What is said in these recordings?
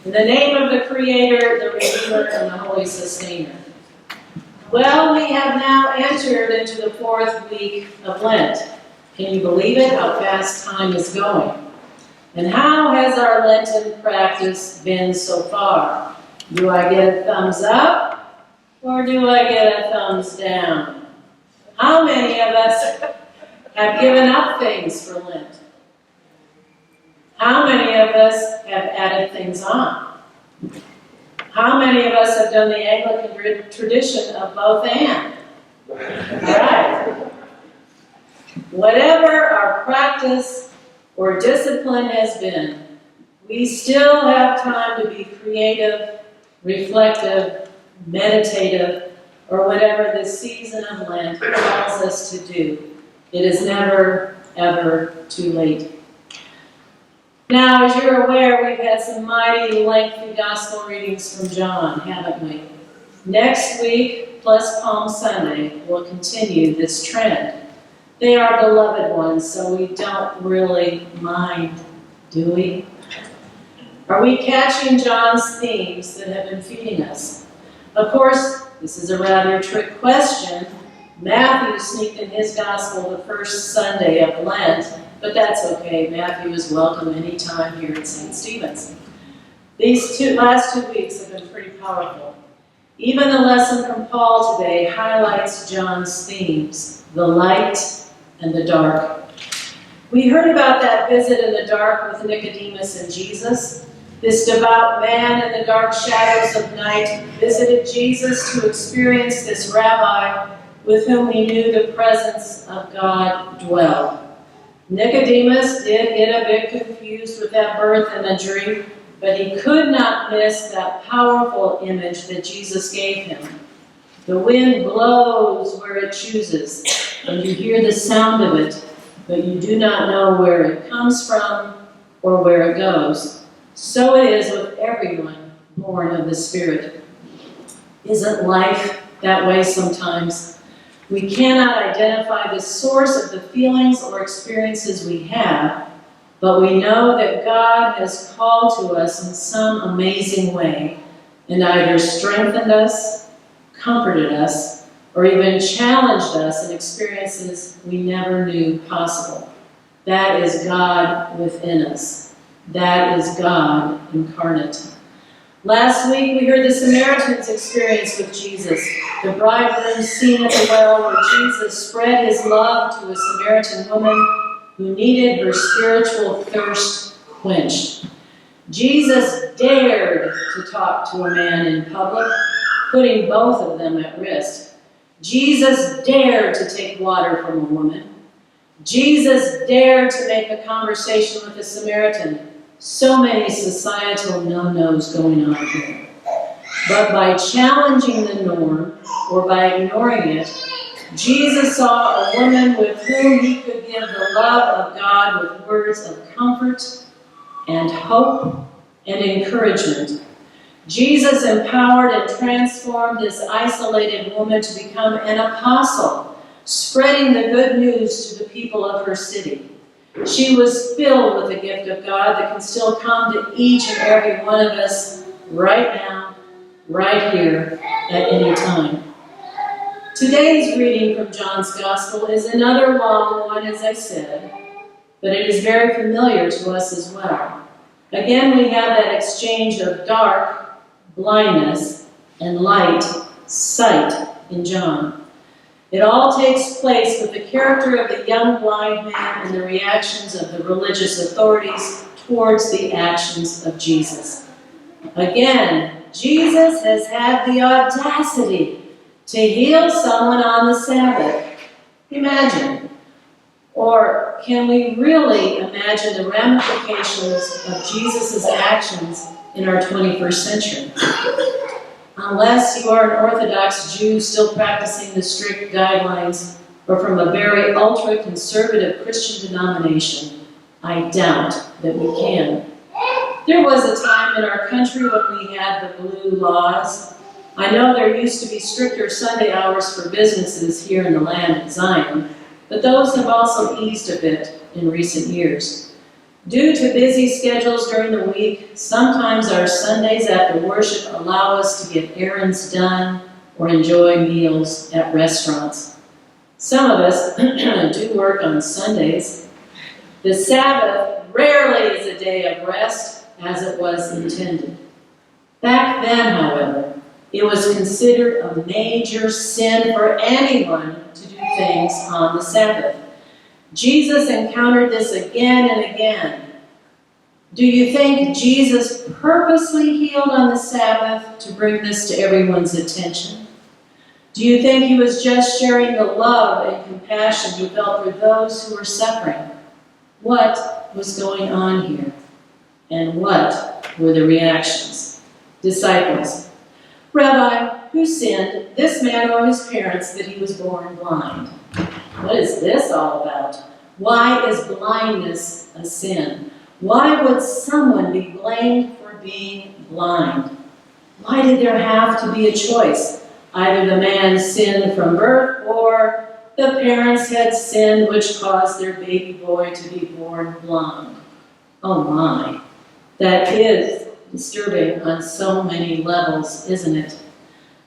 In the name of the Creator, the Redeemer, and the Holy Sustainer. Well, we have now entered into the 4th week of Lent. Can you believe it, how fast time is going? And how has our Lenten practice been so far? Do I get a thumbs up, or do I get a thumbs down? How many of us have given up things for Lent? How many of us have added things on? How many of us have done the Anglican tradition of both and? All right. Whatever our practice or discipline has been, we still have time to be creative, reflective, meditative, or whatever the season of Lent calls us to do. It is never, ever too late. Now, as you're aware, we've had some mighty lengthy gospel readings from John, haven't we? Next week, plus Palm Sunday, we'll continue this trend. They are beloved ones, so we don't really mind, do we? Are we catching John's themes that have been feeding us? Of course, this is a rather trick question. Matthew sneaked in his gospel the first Sunday of Lent, but that's okay. Matthew is welcome anytime here at St. Stephen's. These last 2 weeks have been pretty powerful. Even the lesson from Paul today highlights John's themes, the light and the dark. We heard about that visit in the dark with Nicodemus and Jesus. This devout man in the dark shadows of night visited Jesus to experience this rabbi with whom he knew the presence of God dwelled. Nicodemus did get a bit confused with that birth imagery, but he could not miss that powerful image that Jesus gave him. The wind blows where it chooses, and you hear the sound of it, but you do not know where it comes from or where it goes. So it is with everyone born of the Spirit. Isn't life that way sometimes? We cannot identify the source of the feelings or experiences we have, but we know that God has called to us in some amazing way and either strengthened us, comforted us, or even challenged us in experiences we never knew possible. That is God within us. That is God incarnate. Last week we heard the Samaritan's experience with Jesus, the bridegroom scene at the well where Jesus spread his love to a Samaritan woman who needed her spiritual thirst quenched. Jesus dared to talk to a man in public, putting both of them at risk. Jesus dared to take water from a woman. Jesus dared to make a conversation with a Samaritan. So many societal no-nos going on here. But by challenging the norm, or by ignoring it, Jesus saw a woman with whom he could give the love of God with words of comfort and hope and encouragement. Jesus empowered and transformed this isolated woman to become an apostle, spreading the good news to the people of her city. She was filled with the gift of God that can still come to each and every one of us right now, right here, at any time. Today's reading from John's Gospel is another long one, as I said, but it is very familiar to us as well. Again, we have that exchange of dark, blindness, and light, sight, in John. It all takes place with the character of the young blind man and the reactions of the religious authorities towards the actions of Jesus. Again, Jesus has had the audacity to heal someone on the Sabbath. Imagine. Or can we really imagine the ramifications of Jesus' actions in our 21st century? Unless you are an Orthodox Jew still practicing the strict guidelines, or from a very ultra-conservative Christian denomination, I doubt that we can. There was a time in our country when we had the blue laws. I know there used to be stricter Sunday hours for businesses here in the land of Zion, but those have also eased a bit in recent years. Due to busy schedules during the week, sometimes our Sundays after worship allow us to get errands done or enjoy meals at restaurants. Some of us do work on Sundays. The Sabbath rarely is a day of rest as it was intended. Back then, however, it was considered a major sin for anyone to do things on the Sabbath. Jesus encountered this again and again. Do you think Jesus purposely healed on the Sabbath to bring this to everyone's attention? Do you think he was just sharing the love and compassion he felt for those who were suffering? What was going on here? And what were the reactions? Disciples. Rabbi, who sinned, this man or his parents, that he was born blind? What is this all about? Why is blindness a sin? Why would someone be blamed for being blind? Why did there have to be a choice? Either the man sinned from birth or the parents had sinned, which caused their baby boy to be born blind. Oh my, that is disturbing on so many levels, isn't it?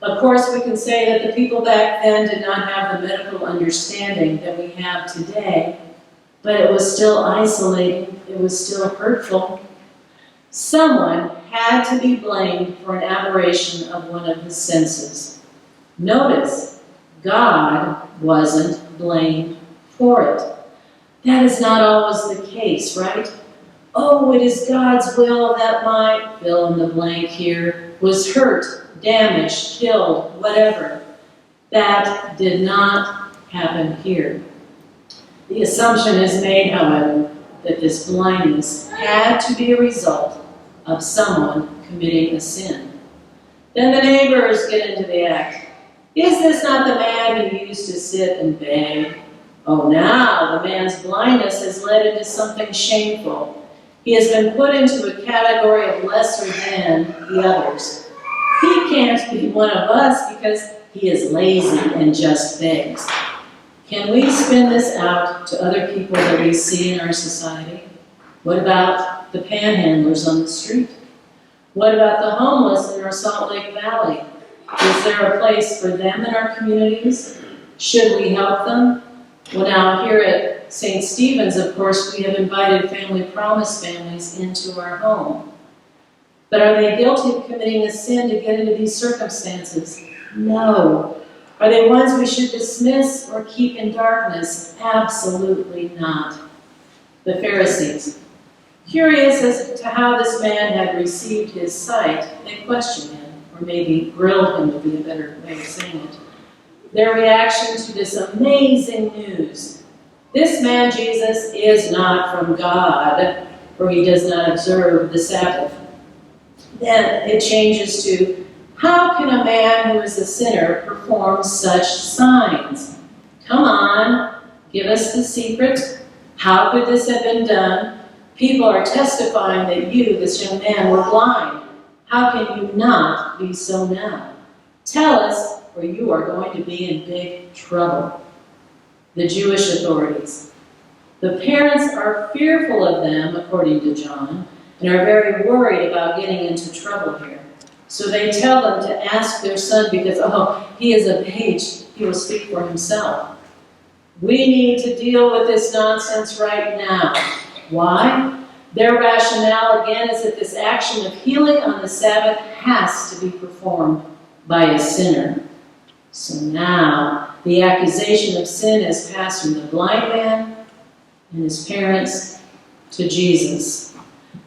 Of course, we can say that the people back then did not have the medical understanding that we have today, but it was still isolating, it was still hurtful. Someone had to be blamed for an aberration of one of his senses. Notice, God wasn't blamed for it. That is not always the case, right? Oh, it is God's will that my, fill in the blank here, was hurt, damaged, killed, whatever. That did not happen here. The assumption is made, however, that this blindness had to be a result of someone committing a sin. Then the neighbors get into the act. Is this not the man who used to sit and beg? Oh, now the man's blindness has led into something shameful. He has been put into a category of lesser than the others. He can't be one of us because he is lazy and just begs. Can we spin this out to other people that we see in our society? What about the panhandlers on the street? What about the homeless in our Salt Lake Valley? Is there a place for them in our communities? Should we help them? Well, now here at St. Stephen's, of course, we have invited Family Promise families into our home. But are they guilty of committing a sin to get into these circumstances? No. Are they ones we should dismiss or keep in darkness? Absolutely not. The Pharisees. Curious as to how this man had received his sight, they questioned him, or maybe grilled him would be a better way of saying it. Their reaction to this amazing news. This man, Jesus, is not from God, for he does not observe the Sabbath. Then it changes to, how can a man who is a sinner perform such signs? Come on, give us the secret. How could this have been done? People are testifying that you, this young man, were blind. How can you not be so now? Tell us, or you are going to be in big trouble. The Jewish authorities. The parents are fearful of them, according to John, and are very worried about getting into trouble here. So they tell them to ask their son because, he is of age, he will speak for himself. We need to deal with this nonsense right now. Why? Their rationale, again, is that this action of healing on the Sabbath has to be performed by a sinner. So now, the accusation of sin is passed from the blind man and his parents to Jesus.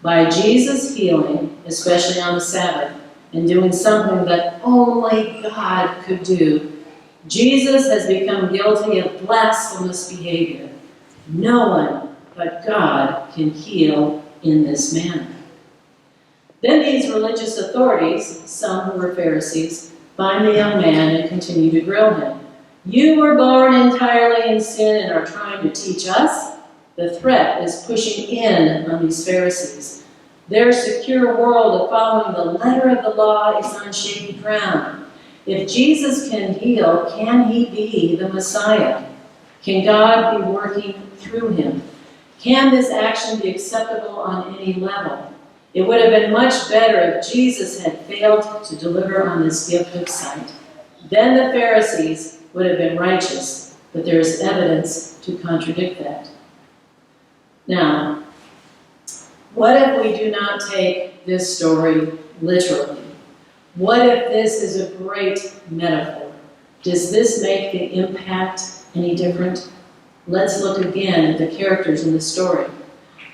By Jesus healing, especially on the Sabbath, and doing something that only God could do, Jesus has become guilty of blasphemous behavior. No one but God can heal in this manner. Then these religious authorities, some who were Pharisees, find the young man and continue to grill him. You were born entirely in sin and are trying to teach us? The threat is pushing in on these Pharisees. Their secure world of following the letter of the law is on shaky ground. If Jesus can heal, can he be the Messiah? Can God be working through him? Can this action be acceptable on any level? It would have been much better if Jesus had failed to deliver on this gift of sight. Then the Pharisees would have been righteous, but there is evidence to contradict that. Now, what if we do not take this story literally? What if this is a great metaphor? Does this make the impact any different? Let's look again at the characters in the story.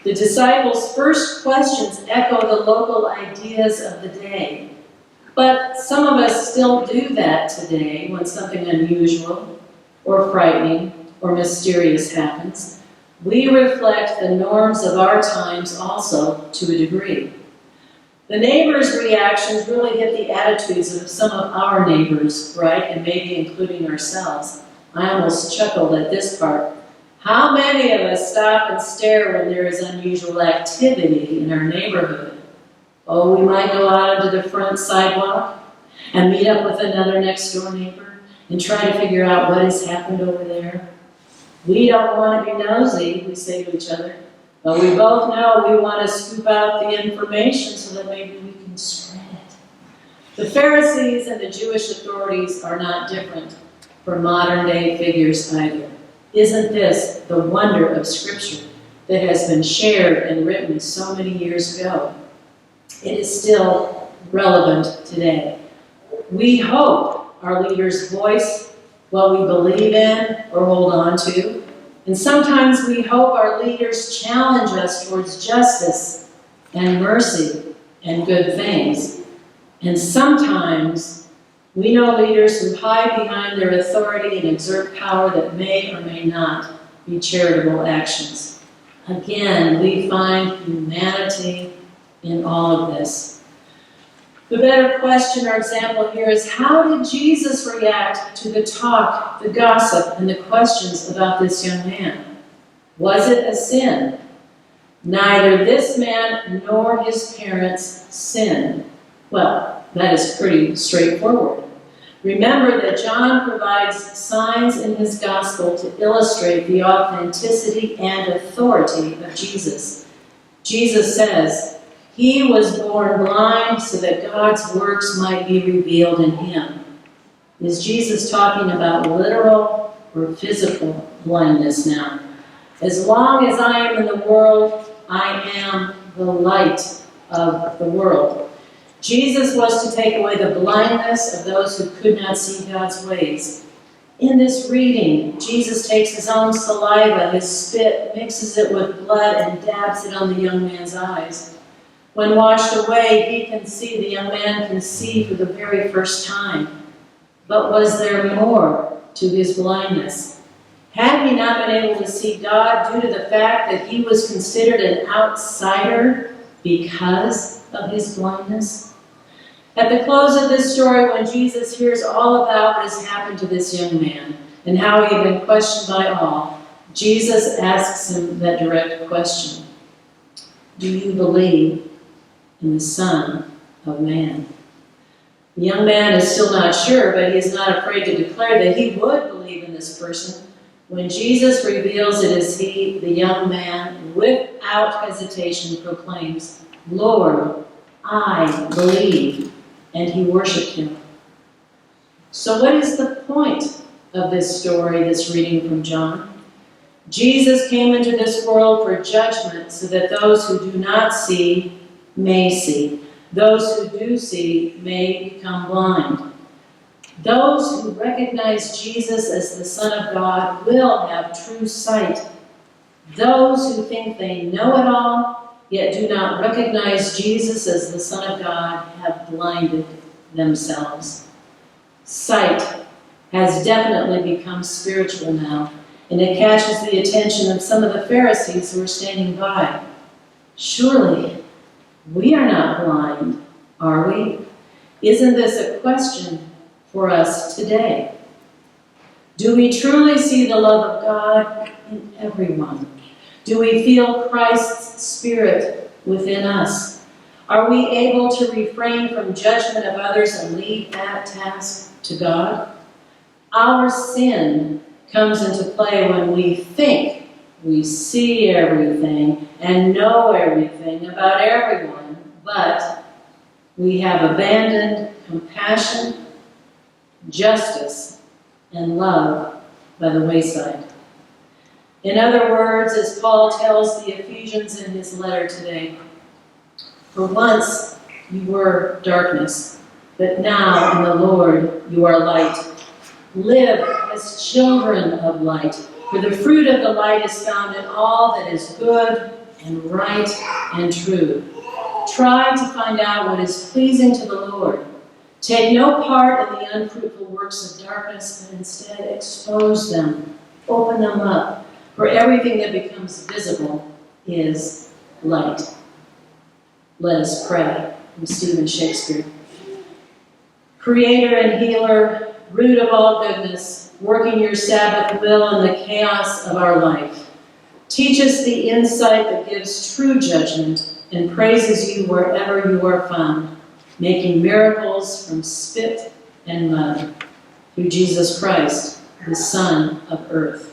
The disciples' first questions echo the local ideas of the day. But some of us still do that today when something unusual or frightening or mysterious happens. We reflect the norms of our times also to a degree. The neighbors' reactions really hit the attitudes of some of our neighbors, right? And maybe including ourselves. I almost chuckled at this part. How many of us stop and stare when there is unusual activity in our neighborhood? Oh, we might go out onto the front sidewalk and meet up with another next door neighbor and try to figure out what has happened over there. We don't want to be nosy, we say to each other, but we both know we want to scoop out the information so that maybe we can spread it. The Pharisees and the Jewish authorities are not different from modern day figures either. Isn't this the wonder of Scripture that has been shared and written so many years ago? It is still relevant today. We hope our leaders voice what we believe in or hold on to. And sometimes we hope our leaders challenge us towards justice and mercy and good things. And sometimes we know leaders who hide behind their authority and exert power that may or may not be charitable actions. Again, we find humanity in all of this. The better question or example here is, how did Jesus react to the talk, the gossip, and the questions about this young man? Was it a sin? Neither this man nor his parents sinned. Well, that is pretty straightforward. Remember that John provides signs in his gospel to illustrate the authenticity and authority of Jesus. Jesus says, "He was born blind so that God's works might be revealed in him." Is Jesus talking about literal or physical blindness now? As long as I am in the world, I am the light of the world. Jesus was to take away the blindness of those who could not see God's ways. In this reading, Jesus takes his own saliva, his spit, mixes it with blood, and dabs it on the young man's eyes. When washed away, he can see, the young man can see for the very first time. But was there more to his blindness? Had he not been able to see God due to the fact that he was considered an outsider because of his blindness? At the close of this story, when Jesus hears all about what has happened to this young man and how he had been questioned by all, Jesus asks him that direct question. Do you believe in the Son of Man? The young man is still not sure, but he is not afraid to declare that he would believe in this person. When Jesus reveals it is he, the young man, without hesitation proclaims, "Lord, I believe," and he worshipped him. So what is the point of this story, this reading from John? Jesus came into this world for judgment so that those who do not see may see. Those who do see may become blind. Those who recognize Jesus as the Son of God will have true sight. Those who think they know it all, yet do not recognize Jesus as the Son of God, have blinded themselves. Sight has definitely become spiritual now, and it catches the attention of some of the Pharisees who are standing by. Surely, we are not blind, are we? Isn't this a question for us today? Do we truly see the love of God in everyone? Do we feel Christ's Spirit within us? Are we able to refrain from judgment of others and leave that task to God? Our sin comes into play when we think we see everything and know everything about everyone, but we have abandoned compassion, justice, and love by the wayside. In other words, as Paul tells the Ephesians in his letter today, for once you were darkness, but now in the Lord you are light. Live as children of light, for the fruit of the light is found in all that is good and right and true. Try to find out what is pleasing to the Lord. Take no part in the unfruitful works of darkness, but instead expose them, open them up, for everything that becomes visible is light. Let us pray. From Stephen Shakespeare. Creator and healer, root of all goodness, working your Sabbath will in the chaos of our life. Teach us the insight that gives true judgment and praises you wherever you are found, making miracles from spit and mud. Through Jesus Christ, the Son of Earth.